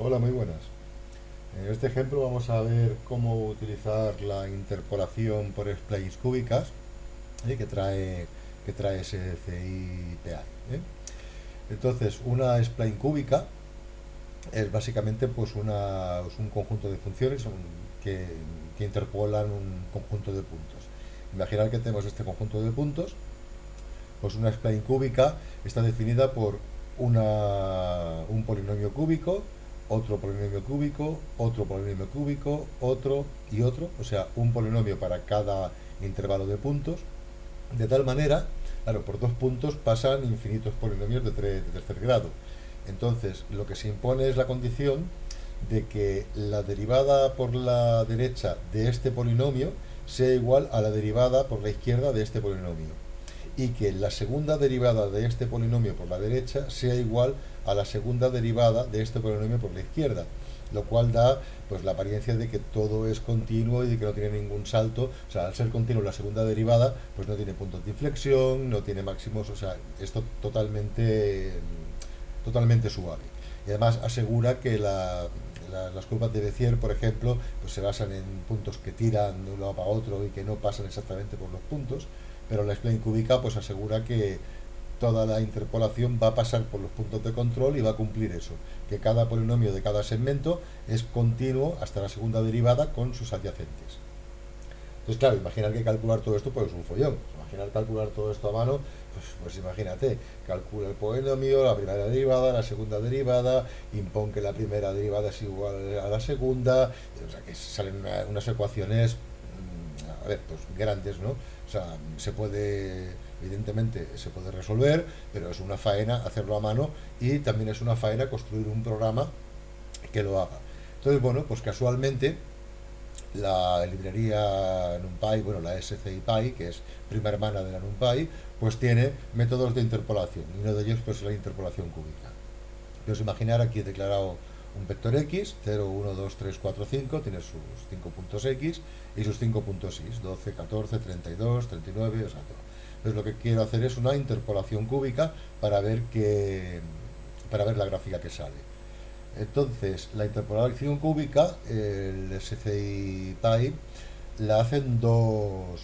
Hola, muy buenas. En este ejemplo vamos a ver cómo utilizar la interpolación por splines cúbicas, que trae SCI PI. Entonces, una spline cúbica es básicamente es un conjunto de funciones que, que interpolan un conjunto de puntos. Imaginar que tenemos este conjunto de puntos, pues una spline cúbica está definida por un polinomio cúbico, otro polinomio cúbico, otro polinomio cúbico, otro y otro, o sea, un polinomio para cada intervalo de puntos, de tal manera, claro, por dos puntos pasan infinitos polinomios de tercer grado. Entonces, lo que se impone es la condición de que la derivada por la derecha de este polinomio sea igual a la derivada por la izquierda de este polinomio y que la segunda derivada de este polinomio por la derecha sea igual a la segunda derivada de este polinomio por la izquierda, lo cual da pues la apariencia de que todo es continuo y de que no tiene ningún salto. O sea, al ser continuo la segunda derivada pues no tiene puntos de inflexión, no tiene máximos, o sea, esto totalmente suave. Y además asegura que las curvas de Bézier, por ejemplo, pues se basan en puntos que tiran de un lado para otro y que no pasan exactamente por los puntos, pero la spline cúbica pues asegura que toda la interpolación va a pasar por los puntos de control y va a cumplir eso, que cada polinomio de cada segmento es continuo hasta la segunda derivada con sus adyacentes. Entonces, claro, imaginar que calcular todo esto pues es un follón. Imaginar calcular todo esto a mano, pues imagínate, calcula el polinomio, la primera derivada, la segunda derivada, impón que la primera derivada es igual a la segunda, o sea que salen unas ecuaciones, a ver, pues grandes, ¿no? O sea, evidentemente se puede resolver, pero es una faena hacerlo a mano y también es una faena construir un programa que lo haga. Entonces, bueno, pues casualmente la librería NumPy, bueno, la SCIPy, que es prima hermana de la NumPy, pues tiene métodos de interpolación, y uno de ellos pues es la interpolación cúbica. Entonces imaginar aquí he declarado un vector x, 0, 1, 2, 3, 4, 5, tiene sus 5 puntos x y sus 5 puntos y, 12, 14, 32, 39, o sea, todo. Entonces lo que quiero hacer es una interpolación cúbica para ver la gráfica que sale. Entonces, la interpolación cúbica, el SCI Pi, la hace en dos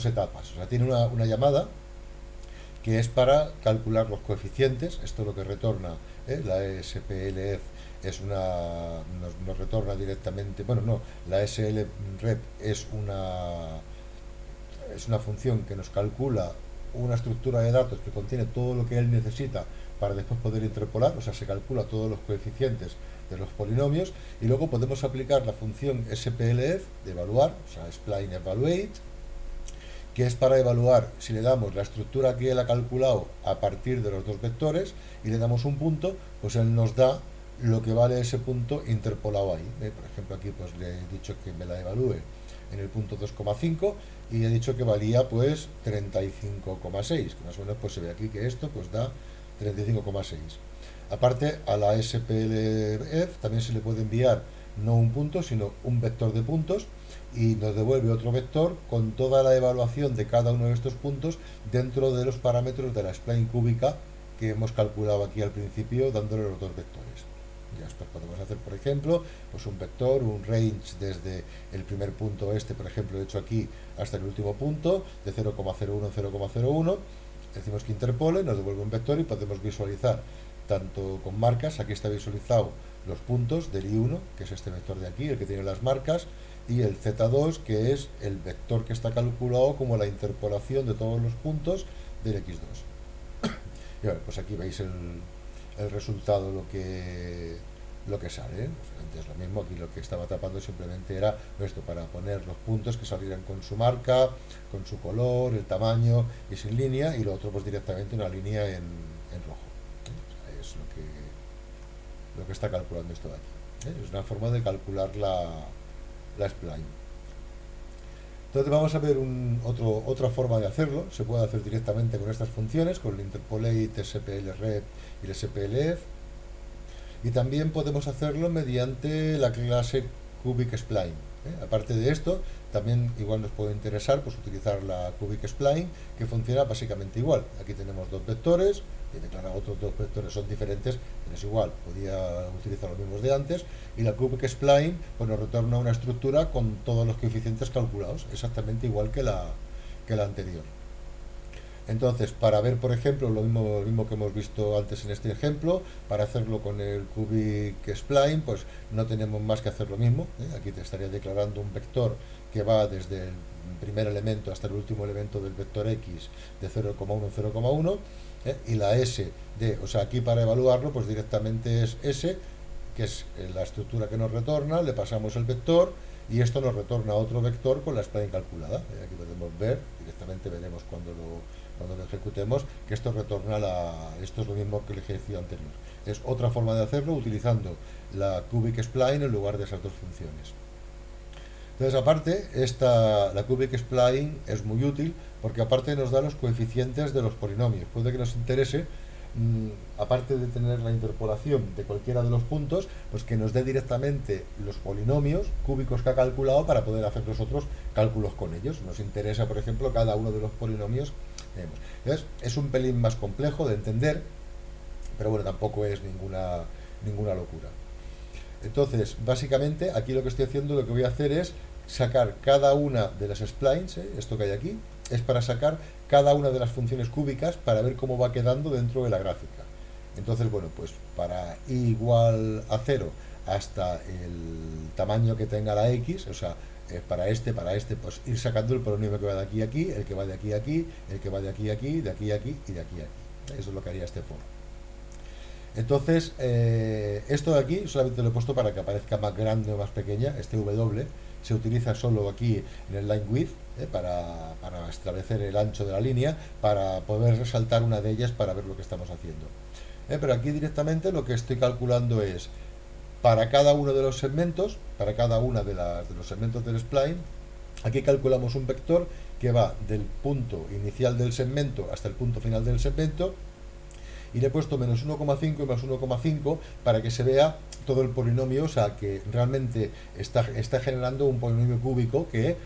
etapas. O sea, tiene una llamada que es para calcular los coeficientes. Esto es lo que retorna, la SPLF nos retorna directamente, bueno, no, la SLREP es una función que nos calcula una estructura de datos que contiene todo lo que él necesita para después poder interpolar, o sea, se calcula todos los coeficientes de los polinomios y luego podemos aplicar la función SPLF de evaluar, o sea, Spline Evaluate, que es para evaluar si le damos la estructura que él ha calculado a partir de los dos vectores y le damos un punto, pues él nos da lo que vale ese punto interpolado ahí. Por ejemplo, aquí pues le he dicho que me la evalúe en el punto 2,5 y he dicho que valía pues 35,6, que más o menos pues se ve aquí que esto pues da 35,6. Aparte, a la SPLF también se le puede enviar no un punto, sino un vector de puntos y nos devuelve otro vector con toda la evaluación de cada uno de estos puntos dentro de los parámetros de la spline cúbica que hemos calculado aquí al principio dándole los dos vectores. Ya después podemos hacer, por ejemplo, pues un vector, un range desde el primer punto este, por ejemplo, hecho aquí, hasta el último punto, de 0,01 a 0,01. Decimos que interpole, nos devuelve un vector y podemos visualizar tanto con marcas. Aquí está visualizado los puntos del I1, que es este vector de aquí, el que tiene las marcas, y el Z2, que es el vector que está calculado como la interpolación de todos los puntos del X2. Y bueno, pues aquí veis el resultado, lo que sale. Pues antes lo mismo, aquí lo que estaba tapando simplemente era esto, para poner los puntos que salieran con su marca, con su color, el tamaño y sin línea, y lo otro pues directamente una línea en rojo. O sea, es lo que está calculando esto de aquí. Es una forma de calcular la spline. Entonces vamos a ver otra forma de hacerlo. Se puede hacer directamente con estas funciones, con el interpolate, SPLREP y el SPLF. Y también podemos hacerlo mediante la clase Cubic Spline. Aparte de esto, también igual nos puede interesar pues, utilizar la Cubic Spline, que funciona básicamente igual. Aquí tenemos dos vectores, y declara otros dos vectores son diferentes, pero es igual, podía utilizar los mismos de antes. Y la cubic spline pues nos retorna una estructura con todos los coeficientes calculados, exactamente igual que la anterior. Entonces, para ver, por ejemplo, lo mismo que hemos visto antes en este ejemplo, para hacerlo con el cubic spline, pues no tenemos más que hacer lo mismo, ¿eh? Aquí te estaría declarando un vector que va desde el primer elemento hasta el último elemento del vector x de 0,1 en 0,1, y la s de, o sea, aquí para evaluarlo, pues directamente es s, que es la estructura que nos retorna, le pasamos el vector y esto nos retorna otro vector con la spline calculada. Aquí podemos ver, directamente veremos cuando lo ejecutemos, que esto retorna esto es lo mismo que el ejercicio anterior. Es otra forma de hacerlo utilizando la cubic spline en lugar de esas dos funciones. Entonces, aparte, la cubic spline es muy útil porque aparte nos da los coeficientes de los polinomios. Puede que nos interese, aparte de tener la interpolación de cualquiera de los puntos, pues que nos dé directamente los polinomios cúbicos que ha calculado para poder hacer los otros cálculos con ellos. Nos interesa, por ejemplo, cada uno de los polinomios. Entonces, es un pelín más complejo de entender, pero bueno, tampoco es ninguna locura. Entonces, básicamente, aquí lo que estoy haciendo, lo que voy a hacer es sacar cada una de las splines, esto que hay aquí, es para sacar cada una de las funciones cúbicas para ver cómo va quedando dentro de la gráfica. Entonces, bueno, pues para i igual a 0 hasta el tamaño que tenga la x, o sea, para este, pues ir sacando el polinomio que va de aquí a aquí, el que va de aquí a aquí, el que va de aquí a aquí, de aquí a aquí y de aquí a aquí. Eso es lo que haría este for. Entonces, esto de aquí solamente lo he puesto para que aparezca más grande o más pequeña. Este W se utiliza solo aquí en el line width, para establecer el ancho de la línea, para poder resaltar una de ellas para ver lo que estamos haciendo. Pero aquí directamente lo que estoy calculando es para cada uno de los segmentos, para cada uno de los segmentos del spline, aquí calculamos un vector que va del punto inicial del segmento hasta el punto final del segmento, y le he puesto menos 1,5 y más 1,5 para que se vea todo el polinomio, o sea, que realmente está generando un polinomio cúbico que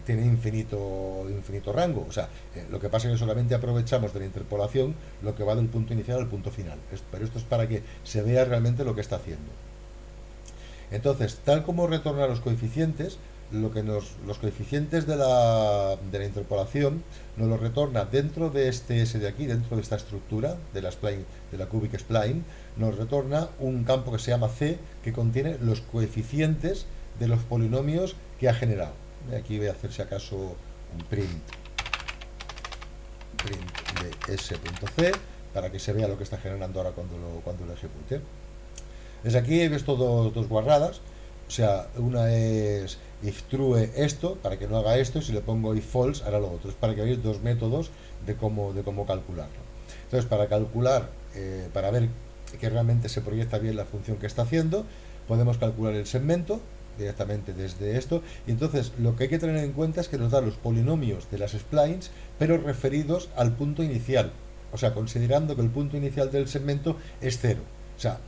tiene infinito rango. O sea, lo que pasa es que solamente aprovechamos de la interpolación lo que va del punto inicial al punto final. Pero esto es para que se vea realmente lo que está haciendo. Entonces, tal como retorna los coeficientes, los coeficientes de la interpolación nos los retorna dentro de este S de aquí, dentro de esta estructura de la cubic spline, nos retorna un campo que se llama C, que contiene los coeficientes de los polinomios que ha generado. Aquí voy a hacer si acaso un print de s.c para que se vea lo que está generando ahora cuando lo ejecute. Desde aquí he visto dos guarradas. O sea, una es if true esto, para que no haga esto, y si le pongo if false, hará lo otro. Es para que veáis dos métodos de cómo calcularlo. Entonces, para calcular, para ver que realmente se proyecta bien la función que está haciendo, podemos calcular el segmento directamente desde esto, y entonces lo que hay que tener en cuenta es que nos da los polinomios de las splines, pero referidos al punto inicial. O sea, considerando que el punto inicial del segmento es 0. O sea,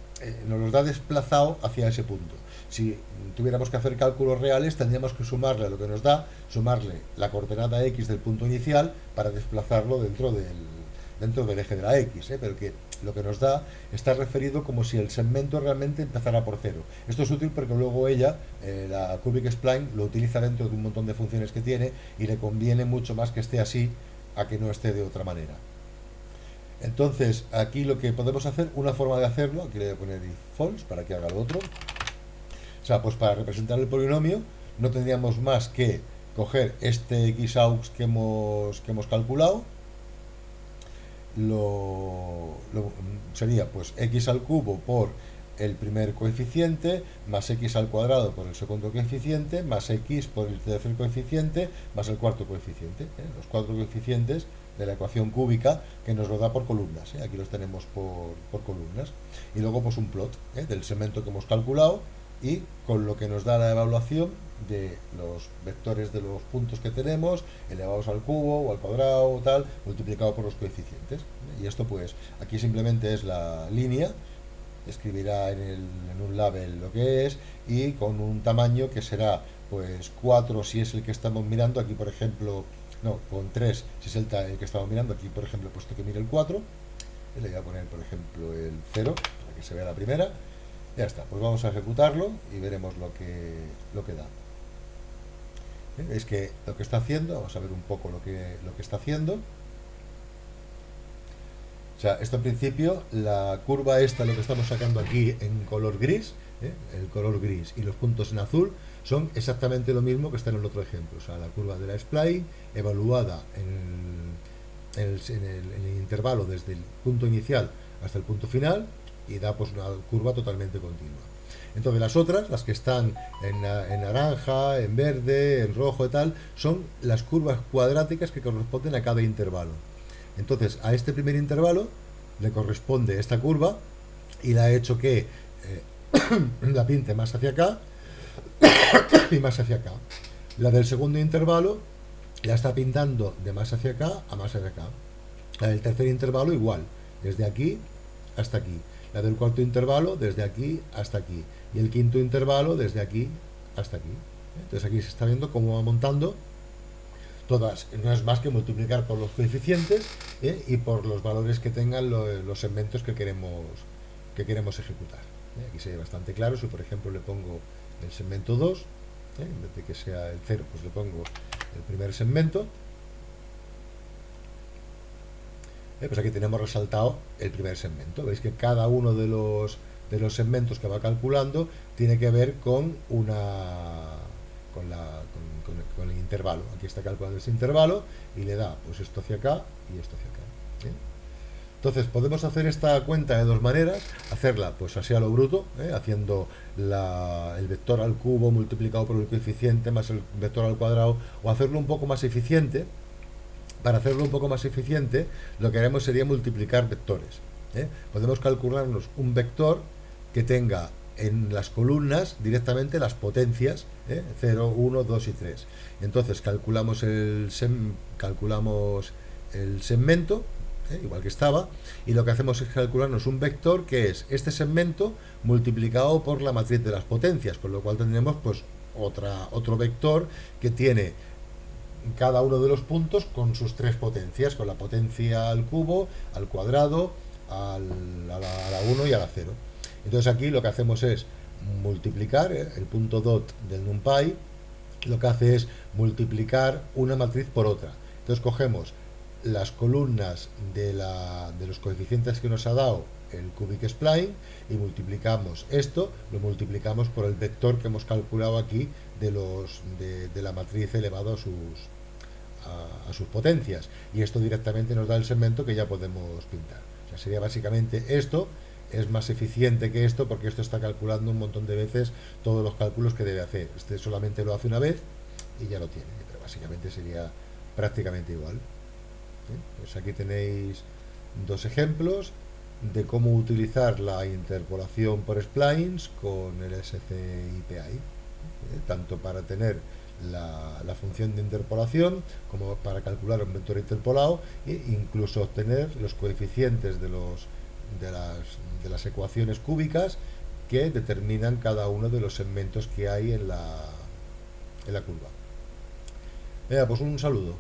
nos los da desplazado hacia ese punto. Si tuviéramos que hacer cálculos reales, tendríamos que sumarle a lo que nos da, sumarle la coordenada x del punto inicial para desplazarlo dentro del eje de la x, pero que lo que nos da está referido como si el segmento realmente empezara por 0. Esto es útil porque luego ella, la cubic spline, lo utiliza dentro de un montón de funciones que tiene y le conviene mucho más que esté así a que no esté de otra manera. Entonces, aquí lo que podemos hacer, una forma de hacerlo, aquí le voy a poner if false para que haga lo otro. O sea, pues para representar el polinomio no tendríamos más que coger este xaux que hemos calculado, sería pues x al cubo por el primer coeficiente, más x al cuadrado por el segundo coeficiente, más x por el tercer coeficiente, más el cuarto coeficiente. Los cuatro coeficientes de la ecuación cúbica que nos lo da por columnas. Aquí los tenemos por columnas. Y luego pues un plot del segmento que hemos calculado y con lo que nos da la evaluación de los vectores de los puntos que tenemos elevados al cubo o al cuadrado o tal, multiplicado por los coeficientes. Y esto pues aquí simplemente es la línea, escribirá en un label lo que es, y con un tamaño que será pues 4 si es el que estamos mirando. Aquí por ejemplo, no, con 3 si es el que estamos mirando. Aquí por ejemplo he puesto que mire el 4, Le voy a poner, por ejemplo, el 0 para que se vea la primera. Ya está, pues vamos a ejecutarlo y veremos lo que da. Es que lo que está haciendo, vamos a ver un poco lo que está haciendo. O sea, esto en principio, la curva esta, lo que estamos sacando aquí en color gris, el color gris y los puntos en azul, son exactamente lo mismo que está en el otro ejemplo. O sea, la curva de la spline evaluada en el intervalo desde el punto inicial hasta el punto final y da pues una curva totalmente continua. Entonces las otras, las que están en naranja, en verde, en rojo y tal, son las curvas cuadráticas que corresponden a cada intervalo. Entonces a este primer intervalo le corresponde esta curva y la ha hecho que la pinte más hacia acá y más hacia acá. La del segundo intervalo la está pintando de más hacia acá a más hacia acá. La del tercer intervalo igual, desde aquí hasta aquí. La del cuarto intervalo desde aquí hasta aquí. Y el quinto intervalo desde aquí hasta aquí. Entonces aquí se está viendo cómo va montando todas. No es más que multiplicar por los coeficientes y por los valores que tengan los segmentos que queremos ejecutar. Aquí se ve bastante claro. Si por ejemplo le pongo el segmento 2, en vez de que sea el 0, pues le pongo el primer segmento. Pues aquí tenemos resaltado el primer segmento. Veis que cada uno de los segmentos que va calculando tiene que ver con con el intervalo. Aquí está calculando ese intervalo y le da pues esto hacia acá y esto hacia acá. Entonces podemos hacer esta cuenta de dos maneras, hacerla pues así a lo bruto, haciendo el vector al cubo multiplicado por el coeficiente más el vector al cuadrado, o hacerlo un poco más eficiente. Para hacerlo un poco más eficiente, lo que haremos sería multiplicar vectores. Podemos calcularnos un vector que tenga en las columnas directamente las potencias, 0, 1, 2 y 3. Entonces calculamos el segmento, igual que estaba, y lo que hacemos es calcularnos un vector que es este segmento multiplicado por la matriz de las potencias, con lo cual tendremos pues otro vector que tiene cada uno de los puntos con sus tres potencias, con la potencia al cubo, al cuadrado, a la 1 y a la 0. Entonces aquí lo que hacemos es multiplicar el punto dot del NumPy, lo que hace es multiplicar una matriz por otra. Entonces cogemos las columnas de los coeficientes que nos ha dado el cubic spline y multiplicamos esto, lo multiplicamos por el vector que hemos calculado aquí de la matriz elevado a sus potencias, y esto directamente nos da el segmento que ya podemos pintar. O sea, sería básicamente esto. Es más eficiente que esto porque esto está calculando un montón de veces todos los cálculos que debe hacer. Este solamente lo hace una vez y ya lo tiene, pero básicamente sería prácticamente igual. Pues aquí tenéis dos ejemplos de cómo utilizar la interpolación por splines con el SCIPI, tanto para tener la función de interpolación como para calcular un vector interpolado e incluso obtener los coeficientes de las ecuaciones cúbicas que determinan cada uno de los segmentos que hay en la curva. Pues un saludo.